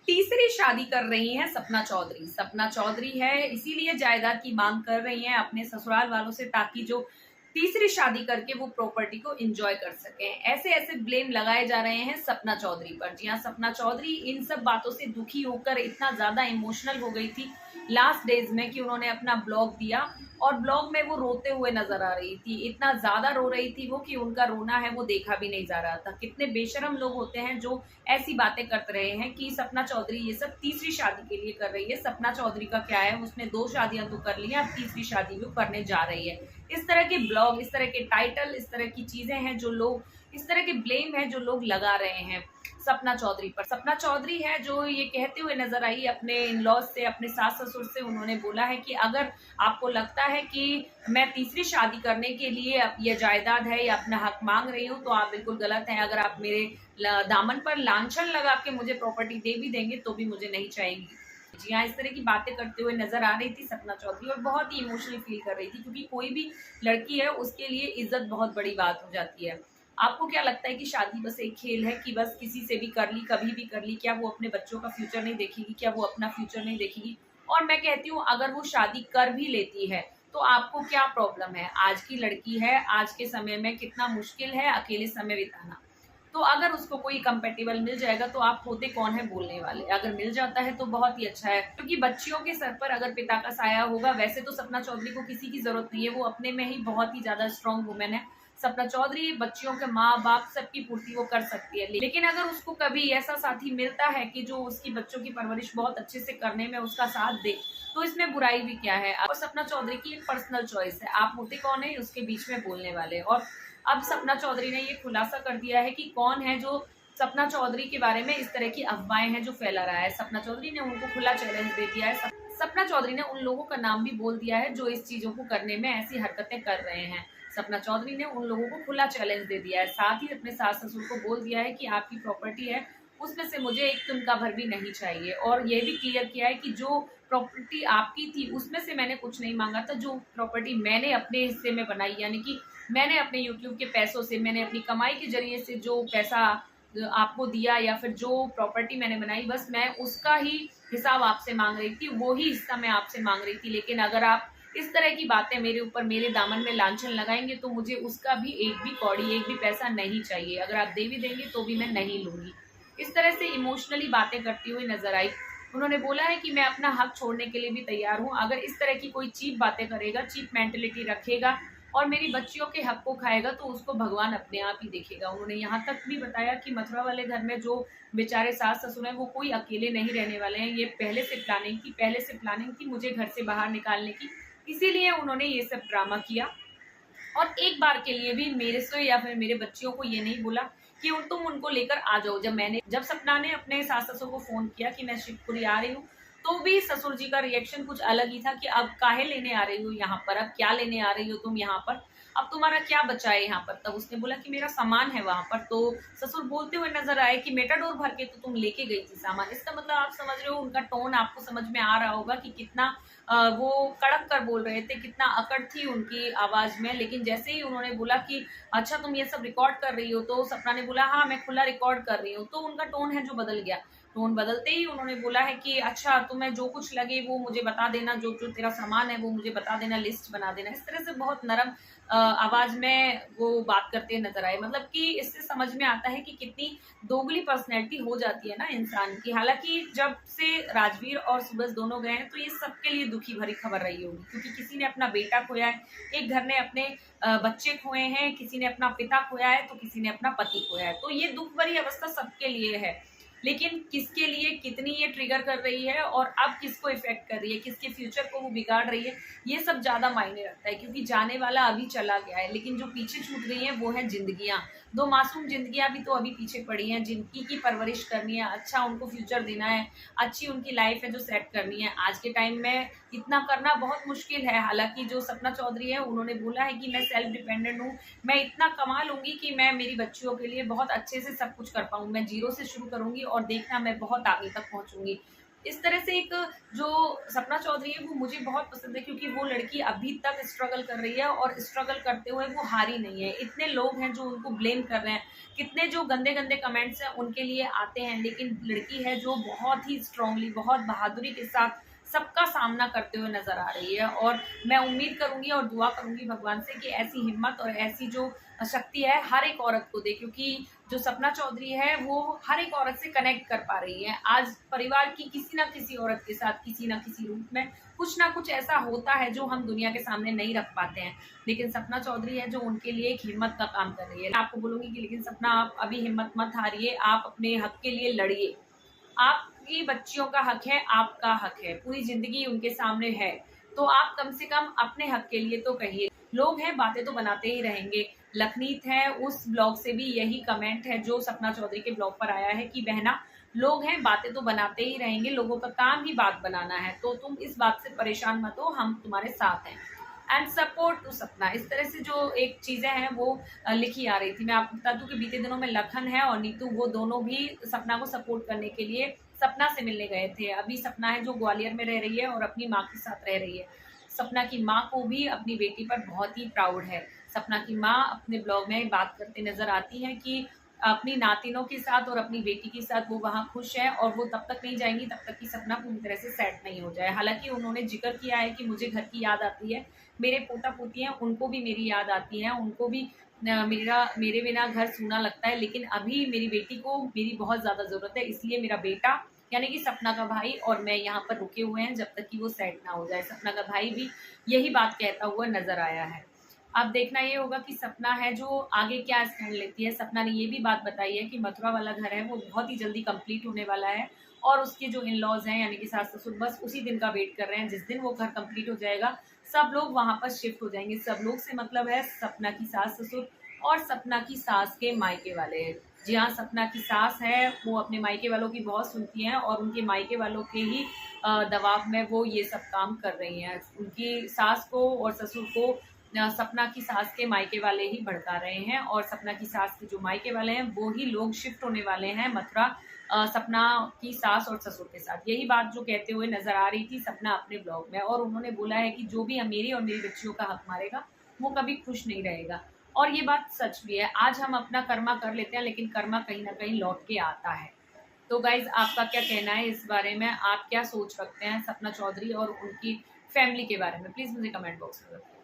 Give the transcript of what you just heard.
तीसरी शादी कर रही हैं सपना चौधरी। सपना चौधरी है इसीलिए जायदाद की मांग कर रही हैं अपने ससुराल वालों से, ताकि जो तीसरी शादी करके वो प्रॉपर्टी को एंजॉय कर सकें। ऐसे ऐसे ब्लेम लगाए जा रहे हैं सपना चौधरी पर। जी हाँ, सपना चौधरी इन सब बातों से दुखी होकर इतना ज्यादा इमोशनल हो गई थी लास्ट डेज में कि उन्होंने अपना ब्लॉग दिया और ब्लॉग में वो रोते हुए नजर आ रही थी। इतना ज्यादा रो रही थी वो कि उनका रोना है वो देखा भी नहीं जा रहा था। कितने बेशरम लोग होते हैं जो ऐसी बातें करते रहे हैं कि सपना चौधरी ये सब तीसरी शादी के लिए कर रही है। सपना चौधरी का क्या है, उसने 2 शादियां तो कर ली हैं, अब तीसरी शादी भी करने जा रही है। इस तरह के ब्लॉग, इस तरह के टाइटल, इस तरह की चीजें हैं जो लोग, इस तरह के ब्लेम है जो लोग लगा रहे हैं सपना चौधरी पर। सपना चौधरी है जो ये कहते हुए नजर आई अपने इन लॉज से, अपने सास ससुर से। उन्होंने बोला है कि अगर आपको लगता है कि मैं तीसरी शादी करने के लिए ये जायदाद है या अपना हक मांग रही हूँ तो आप बिल्कुल गलत हैं। अगर आप मेरे दामन पर लांछन लगा के मुझे प्रॉपर्टी दे भी देंगे तो भी मुझे नहीं चाहिए। जी हाँ, इस तरह की बातें करते हुए नजर आ रही थी सपना चौधरी और बहुत ही इमोशनल फील कर रही थी, क्योंकि कोई भी लड़की है उसके लिए इज्जत बहुत बड़ी बात हो जाती है। आपको क्या लगता है कि शादी बस एक खेल है कि बस किसी से भी कर ली, कभी भी कर ली? क्या वो अपने बच्चों का फ्यूचर नहीं देखेगी? क्या वो अपना फ्यूचर नहीं देखेगी? और मैं कहती हूँ अगर वो शादी कर भी लेती है तो आपको क्या प्रॉब्लम है? आज की लड़की है, आज के समय में कितना मुश्किल है अकेले समय बिताना। तो अगर उसको कोई कंपेटेबल मिल जाएगा तो आप होते कौन है बोलने वाले? अगर मिल जाता है तो बहुत ही अच्छा है, क्योंकि बच्चियों के सर पर अगर पिता का साया होगा। वैसे तो सपना चौधरी को किसी की जरूरत नहीं है, वो अपने में ही बहुत ही ज्यादा स्ट्रॉन्ग वुमेन है। सपना चौधरी बच्चियों के माँ बाप सबकी पूर्ति वो कर सकती है, लेकिन अगर उसको कभी ऐसा साथी मिलता है कि जो उसकी बच्चों की परवरिश बहुत अच्छे से करने में उसका साथ दे तो इसमें बुराई भी क्या है? और सपना चौधरी की एक पर्सनल चॉइस है, आप होते कौन है उसके बीच में बोलने वाले? और अब सपना चौधरी ने ये खुलासा कर दिया है कि कौन है जो सपना चौधरी के बारे में इस तरह की अफवाहें हैं जो फैला रहा है। सपना चौधरी ने उनको खुला चैलेंज दे दिया है। सपना चौधरी ने उन लोगों का नाम भी बोल दिया है जो इस चीजों को करने में ऐसी हरकतें कर रहे हैं। सपना चौधरी ने उन लोगों को खुला चैलेंज दे दिया है, साथ ही अपने सास ससुर को बोल दिया है कि आपकी प्रॉपर्टी है उसमें से मुझे एक तिनका भर भी नहीं चाहिए। और ये भी क्लियर किया है कि जो प्रॉपर्टी आपकी थी उसमें से मैंने कुछ नहीं मांगा था, जो प्रॉपर्टी मैंने अपने हिस्से में बनाई, यानी कि मैंने अपने यूट्यूब के पैसों से, मैंने अपनी कमाई के जरिए से जो पैसा आपको दिया या फिर जो प्रॉपर्टी मैंने बनाई, बस मैं उसका ही हिसाब आपसे मांग रही थी, वो ही हिस्सा मैं आपसे मांग रही थी। लेकिन अगर आप इस तरह की बातें मेरे ऊपर, मेरे दामन में लांछन लगाएंगे तो मुझे उसका भी एक भी कौड़ी, एक भी पैसा नहीं चाहिए। अगर आप दे भी देंगे तो भी मैं नहीं लूंगी। इस तरह से इमोशनली बातें करती हुई नजर आई। उन्होंने बोला है कि मैं अपना हक छोड़ने के लिए भी तैयार हूँ। अगर इस तरह की कोई चीप बातें करेगा, चीप मेंटेलिटी रखेगा और मेरी बच्चियों के हक को खाएगा तो उसको भगवान अपने आप ही देखेगा। उन्होंने यहाँ तक भी बताया कि मथुरा वाले घर में जो बेचारे सास ससुर हैं वो कोई अकेले नहीं रहने वाले हैं। ये पहले से प्लानिंग थी मुझे घर से बाहर निकालने की, इसीलिए उन्होंने ये सब ड्रामा किया। और एक बार के लिए भी मेरे से या फिर मेरे बच्चियों को ये नहीं बोला कि तुम उनको लेकर आ जाओ। जब सपना ने अपने सास ससुर को फोन किया कि मैं शिवपुरी आ रही हूँ, तो भी ससुर जी का रिएक्शन कुछ अलग ही था कि अब काहे लेने आ रही हो यहाँ पर, अब क्या लेने आ रही हो तुम यहाँ पर, अब तुम्हारा क्या बचा है यहाँ पर? तब उसने बोला कि मेरा सामान है वहां पर। तो ससुर बोलते हुए नजर आए कि मेटाडोर भर के तो तुम लेके गई थी सामान। इसका मतलब आप समझ रहे हो, उनका टोन आपको समझ में आ रहा होगा कि कितना वो कड़क कर बोल रहे थे, कितना अकड़ थी उनकी आवाज में। लेकिन जैसे ही उन्होंने बोला कि अच्छा तुम ये सब रिकॉर्ड कर रही हो, तो सपना ने बोला हाँ मैं खुला रिकॉर्ड कर रही हूँ, तो उनका टोन है जो बदल गया। टोन बदलते ही उन्होंने बोला है कि अच्छा तुम्हें जो कुछ लगे वो मुझे बता देना, जो जो तेरा सामान है वो मुझे बता देना, लिस्ट बना देना। इस तरह से बहुत नरम आवाज में वो बात करते नजर आए। मतलब कि इससे समझ में आता है कि कितनी दोगली पर्सनैलिटी हो जाती है ना इंसान की। हालांकि जब से राजवीर और सूरज दोनों गए हैं तो ये सबके लिए दुखी भरी खबर रही होगी, क्योंकि किसी ने अपना बेटा खोया है, एक घर ने अपने बच्चे खोए हैं, किसी ने अपना पिता खोया है तो किसी ने अपना पति खोया है। तो ये दुख भरी अवस्था सबके लिए है, लेकिन किसके लिए कितनी ये ट्रिगर कर रही है और अब किसको इफेक्ट कर रही है, किसके फ्यूचर को वो बिगाड़ रही है, ये सब ज्यादा मायने रखता है। क्योंकि जाने वाला अभी चला गया है, लेकिन जो पीछे छूट रही है वो है जिंदगियां। 2 मासूम जिंदगियां भी तो अभी पीछे पड़ी हैं, जिनकी की परवरिश करनी है, अच्छा उनको फ्यूचर देना है, अच्छी उनकी लाइफ है जो सेट करनी है। आज के टाइम में इतना करना बहुत मुश्किल है। हालांकि जो सपना चौधरी है उन्होंने बोला है कि मैं सेल्फ डिपेंडेंट हूँ, मैं इतना कमा लूंगी कि मैं मेरी बच्चियों के लिए बहुत अच्छे से सब कुछ कर पाऊँ, मैं जीरो से शुरू करूंगी और देखना मैं बहुत आगे तक पहुंचूंगी। इस तरह से एक जो सपना चौधरी है वो मुझे बहुत पसंद है, क्योंकि वो लड़की अभी तक स्ट्रगल कर रही है और स्ट्रगल करते हुए वो हारी नहीं है। इतने लोग हैं जो उनको ब्लेम कर रहे हैं, कितने जो गंदे गंदे कमेंट्स हैं उनके लिए आते हैं, लेकिन लड़की है जो बहुत ही स्ट्रांगली, बहुत बहादुरी के साथ सबका सामना करते हुए नजर आ रही है। और मैं उम्मीद करूंगी और दुआ करूंगी भगवान से कि ऐसी हिम्मत और ऐसी जो शक्ति है हर एक औरत को दे, क्योंकि जो सपना चौधरी है वो हर एक औरत से कनेक्ट कर पा रही है। आज परिवार की किसी ना किसी औरत के साथ किसी ना किसी रूप में कुछ ना कुछ ऐसा होता है जो हम दुनिया के सामने नहीं रख पाते हैं, लेकिन सपना चौधरी है जो उनके लिए एक हिम्मत का काम कर रही है। मैं आपको बोलूंगी कि लेकिन सपना, आप अभी हिम्मत मत हारिए, आप अपने हक के लिए लड़िए। आपकी बच्चियों का हक है, आपका हक है, पूरी जिंदगी उनके सामने है, तो आप कम से कम अपने हक के लिए तो कहिए। लोग हैं बातें तो बनाते ही रहेंगे। लखनीत है, उस ब्लॉग से भी यही कमेंट है जो सपना चौधरी के ब्लॉग पर आया है कि बहना, लोग हैं बातें तो बनाते ही रहेंगे, लोगों का काम ही बात बनाना है, तो तुम इस बात से परेशान मत हो, हम तुम्हारे साथ हैं एंड सपोर्ट टू सपना। इस तरह से जो एक चीजें हैं वो लिखी आ रही थी। मैं आपको बता दूं कि बीते दिनों में लखन है और नीतू, वो दोनों भी सपना को सपोर्ट करने के लिए सपना से मिलने गए थे। अभी सपना है जो ग्वालियर में रह रही है और अपनी माँ के साथ रह रही है। सपना की माँ को भी अपनी बेटी पर बहुत ही प्राउड है। सपना की माँ अपने ब्लॉग में बात करते नजर आती है कि अपनी नातिनों के साथ और अपनी बेटी के साथ वो वहाँ खुश है और वो तब तक नहीं जाएंगी तब तक कि सपना पूरी तरह से सेट नहीं हो जाए। हालांकि उन्होंने जिक्र किया है कि मुझे घर की याद आती है, मेरे पोता पोती हैं उनको भी मेरी याद आती है, उनको भी मेरे बिना घर सूना लगता है, लेकिन अभी मेरी बेटी को मेरी बहुत ज़्यादा ज़रूरत है, इसलिए मेरा बेटा यानी कि सपना का भाई और मैं यहाँ पर रुके हुए हैं जब तक कि वो सेट ना हो जाए। सपना का भाई भी यही बात कहता हुआ नजर आया है। अब देखना ये होगा कि सपना है जो आगे क्या स्टैंड लेती है। सपना ने ये भी बात बताई है कि मथुरा वाला घर है वो बहुत ही जल्दी कंप्लीट होने वाला है और उसके जो इन लॉज हैं यानी कि सास ससुर बस उसी दिन का वेट कर रहे हैं। जिस दिन वो घर कंप्लीट हो जाएगा सब लोग वहां पर शिफ्ट हो जाएंगे। सब लोग से मतलब है सपना की सास ससुर और सपना की सास के मायके वाले। जी हाँ, सपना की सास है वो अपने मायके वालों की बहुत सुनती हैं और उनके मायके वालों के ही दबाव में वो ये सब काम कर रही हैं। उनकी सास को और ससुर को सपना की सास के मायके वाले ही भड़का रहे हैं और सपना की सास के जो मायके वाले हैं वो ही लोग शिफ्ट होने वाले हैं मथुरा सपना की सास और ससुर के साथ। यही बात जो कहते हुए नजर आ रही थी सपना अपने ब्लॉग में, और उन्होंने बोला है कि जो भी मेरी और मेरी बच्चियों का हक मारेगा वो कभी खुश नहीं रहेगा। और ये बात सच भी है। आज हम अपना कर्मा कर लेते हैं लेकिन कर्मा कहीं ना कहीं लौट के आता है। तो गाइज, आपका क्या कहना है इस बारे में? आप क्या सोच रखते हैं सपना चौधरी और उनकी फैमिली के बारे में? प्लीज मुझे कमेंट बॉक्स में बताइए।